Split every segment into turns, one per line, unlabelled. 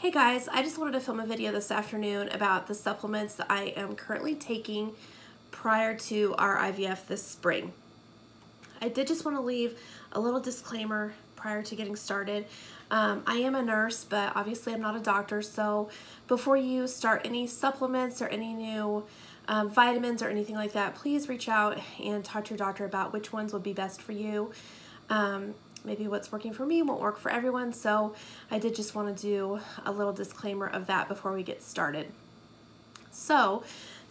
Hey guys, I just wanted to film a video this afternoon about the supplements that I am currently taking prior to our IVF this spring. I did just want to leave a little disclaimer prior to getting started. I am a nurse, but obviously I'm not a doctor, so before you start any supplements or any new vitamins or anything like that, please reach out and talk to your doctor about which ones would be best for you. Maybe what's working for me won't work for everyone, so I did just want to do a little disclaimer of that before we get started. So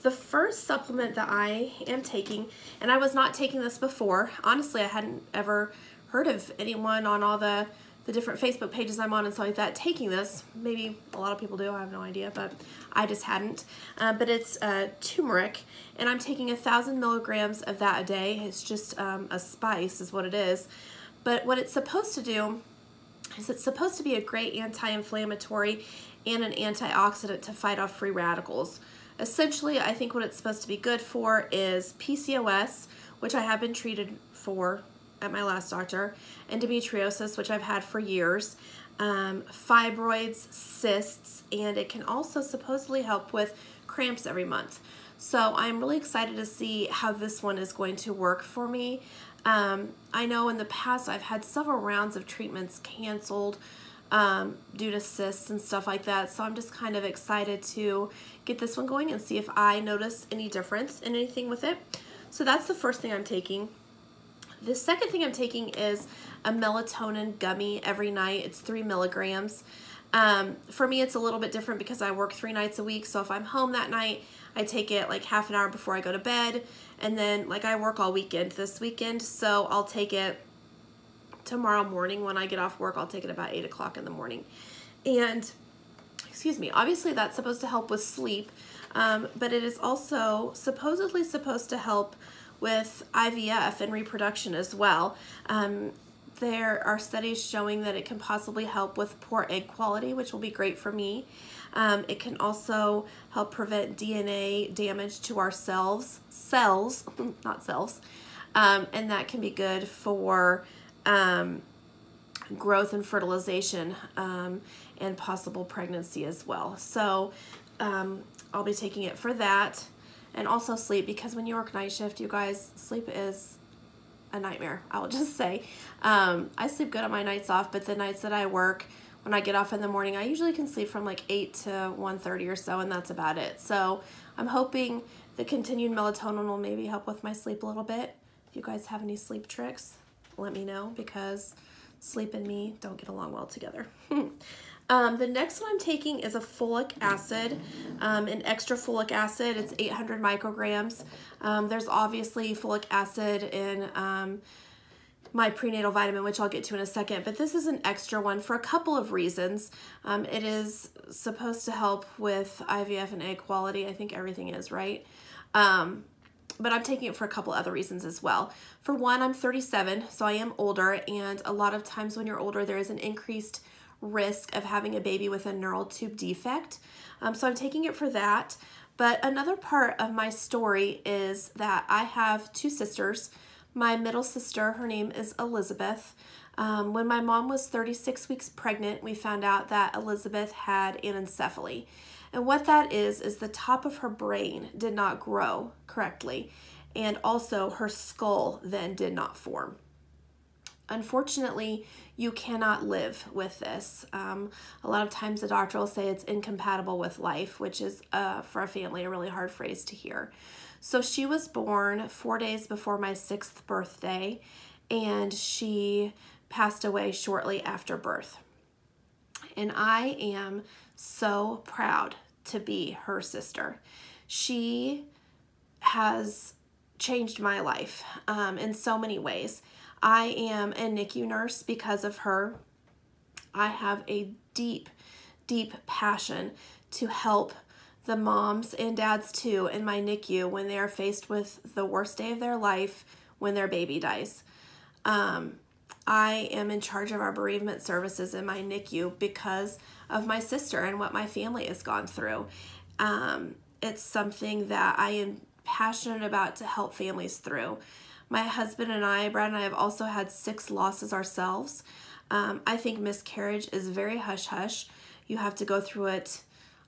the first supplement that I am taking, and I was not taking this before, honestly I hadn't ever heard of anyone on all the different Facebook pages I'm on and stuff like that taking this. Maybe a lot of people do, I have no idea, but I just hadn't. But it's turmeric, and I'm taking 1,000 milligrams of that a day. It's just a spice is what it is. But what it's supposed to do is it's supposed to be a great anti-inflammatory and an antioxidant to fight off free radicals. Essentially, I think what it's supposed to be good for is PCOS, which I have been treated for at my last doctor, endometriosis, which I've had for years, fibroids, cysts, and it can also supposedly help with cramps every month. So I'm really excited to see how this one is going to work for me. I know in the past I've had several rounds of treatments canceled due to cysts and stuff like that, so I'm just kind of excited to get this one going and see if I notice any difference in anything with it. So that's the first thing I'm taking. The second thing I'm taking is a melatonin gummy every night. It's 3 milligrams. For me, it's a little bit different because I work 3 nights a week, so if I'm home that night, I take it like half an hour before I go to bed, and then like I work all weekend this weekend, so I'll take it tomorrow morning when I get off work. I'll take it about 8 o'clock in the morning. And, excuse me, obviously that's supposed to help with sleep, but it is also supposedly supposed to help with IVF and reproduction as well. There are studies showing that it can possibly help with poor egg quality, which will be great for me. It can also help prevent DNA damage to our cells, not cells, and that can be good for growth and fertilization and possible pregnancy as well. So I'll be taking it for that, and also sleep, because when you work night shift, you guys, sleep is a nightmare, I will just say. I sleep good on my nights off, but the nights that I work, when I get off in the morning, I usually can sleep from like 8 to 1:30 or so, and that's about it. So I'm hoping the continued melatonin will maybe help with my sleep a little bit. If you guys have any sleep tricks, let me know, because sleep and me don't get along well together. The next one I'm taking is a folic acid, an extra folic acid. It's 800 micrograms. There's obviously folic acid in my prenatal vitamin, which I'll get to in a second, but this is an extra one for a couple of reasons. It is supposed to help with IVF and egg quality. I think everything is, right? But I'm taking it for a couple other reasons as well. For one, I'm 37, so I am older, and a lot of times when you're older, there is an increased risk of having a baby with a neural tube defect. So I'm taking it for that. But another part of my story is that I have 2 sisters. My middle sister, her name is Elizabeth. When my mom was 36 weeks pregnant, we found out that Elizabeth had anencephaly. And what that is the top of her brain did not grow correctly, and also her skull then did not form. Unfortunately, you cannot live with this. A lot of times the doctor will say it's incompatible with life, which is, for a family, a really hard phrase to hear. So she was born 4 days before my 6th birthday, and she passed away shortly after birth. And I am so proud to be her sister. She has changed my life in so many ways. I am a NICU nurse because of her. I have a deep, deep passion to help the moms and dads too in my NICU when they are faced with the worst day of their life when their baby dies. I am in charge of our bereavement services in my NICU because of my sister and what my family has gone through. It's something that I am passionate about to help families through. My husband and I, Brad and I, have also had 6 losses ourselves. I think miscarriage is very hush-hush. you have to go through it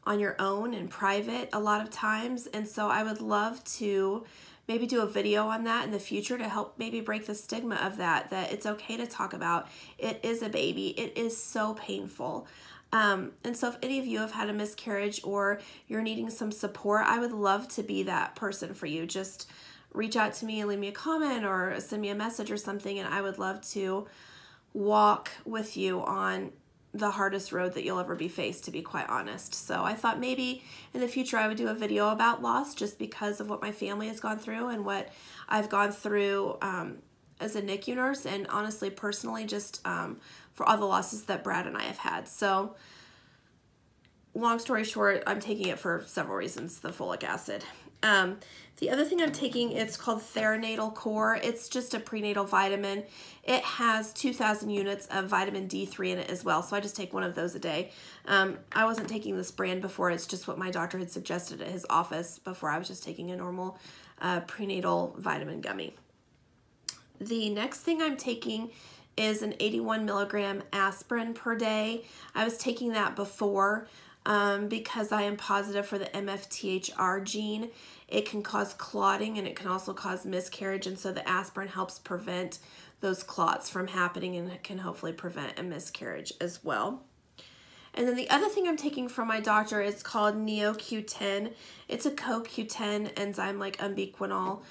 on your own in private a lot of times. And so I would love to maybe do a video on that in the future to help maybe break the stigma of that it's okay to talk about. It is a baby. It is so painful. And so if any of you have had a miscarriage or you're needing some support, I would love to be that person for you. Just reach out to me and leave me a comment or send me a message or something, and I would love to walk with you on the hardest road that you'll ever be faced, to be quite honest. So I thought maybe in the future I would do a video about loss, just because of what my family has gone through and what I've gone through as a NICU nurse, and honestly, personally, just for all the losses that Brad and I have had. So long story short, I'm taking it for several reasons, the folic acid. The other thing I'm taking, it's called Theranatal Core. It's just a prenatal vitamin. It has 2,000 units of vitamin D3 in it as well, so I just take one of those a day. I wasn't taking this brand before. It's just what my doctor had suggested at his office before. I was just taking a normal prenatal vitamin gummy. The next thing I'm taking is an 81 milligram aspirin per day. I was taking that before because I am positive for the MFTHR gene. It can cause clotting and it can also cause miscarriage, and so the aspirin helps prevent those clots from happening, and it can hopefully prevent a miscarriage as well. And then the other thing I'm taking from my doctor is called NeoQ10. It's a CoQ10 enzyme like ubiquinol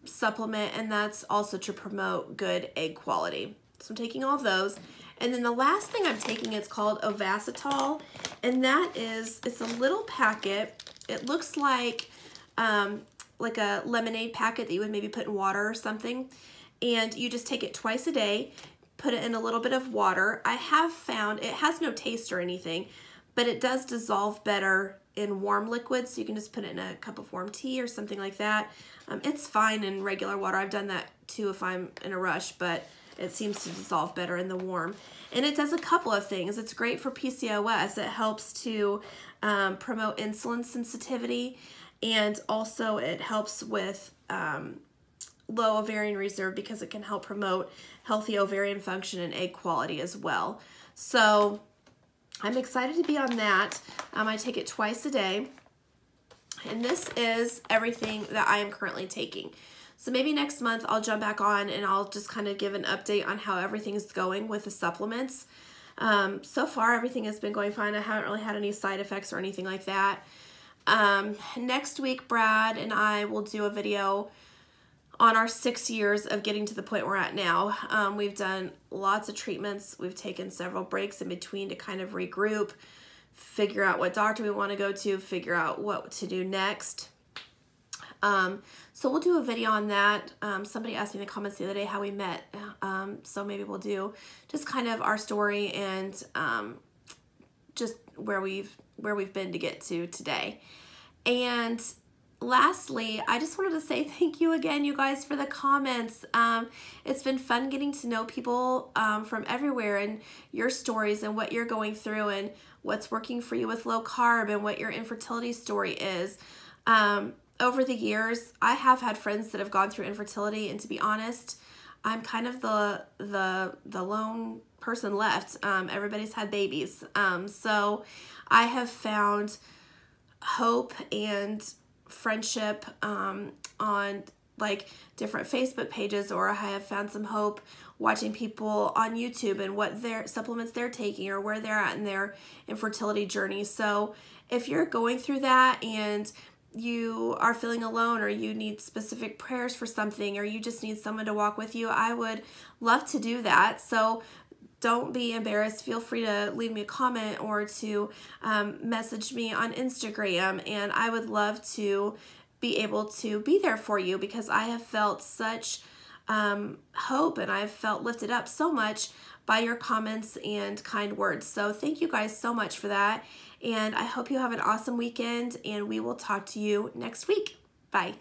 supplement, and that's also to promote good egg quality. So I'm taking all those. And then the last thing I'm taking is called Ovasitol, and that is, it's a little packet. It looks like a lemonade packet that you would maybe put in water or something, and you just take it twice a day, put it in a little bit of water. I have found it has no taste or anything, but it does dissolve better in warm liquids, so you can just put it in a cup of warm tea or something like that. It's fine in regular water. I've done that too if I'm in a rush, but it seems to dissolve better in the warm. And it does a couple of things. It's great for PCOS. It helps to promote insulin sensitivity, and also it helps with low ovarian reserve because it can help promote healthy ovarian function and egg quality as well. So I'm excited to be on that. I take it twice a day, and this is everything that I am currently taking. So maybe next month I'll jump back on and I'll just kind of give an update on how everything is going with the supplements. So far everything has been going fine. I haven't really had any side effects or anything like that. Next week Brad and I will do a video on our 6 years of getting to the point we're at now. We've done lots of treatments. We've taken several breaks in between to kind of regroup, figure out what doctor we want to go to, figure out what to do next. So we'll do a video on that. Somebody asked me in the comments the other day how we met. So maybe we'll do just kind of our story and just where we've been to get to today. And lastly, I just wanted to say thank you again, you guys, for the comments. It's been fun getting to know people from everywhere, and your stories and what you're going through and what's working for you with low carb and what your infertility story is. Over the years, I have had friends that have gone through infertility, and to be honest, I'm kind of the lone person left. Everybody's had babies. So I have found hope and friendship on like different Facebook pages, or I have found some hope watching people on YouTube and what their supplements they're taking or where they're at in their infertility journey. So if you're going through that and you are feeling alone, or you need specific prayers for something, or you just need someone to walk with you, I would love to do that. So don't be embarrassed. Feel free to leave me a comment or to message me on Instagram, and I would love to be able to be there for you, because I have felt such hope, and I've felt lifted up so much by your comments and kind words. So thank you guys so much for that, and I hope you have an awesome weekend, and we will talk to you next week. Bye.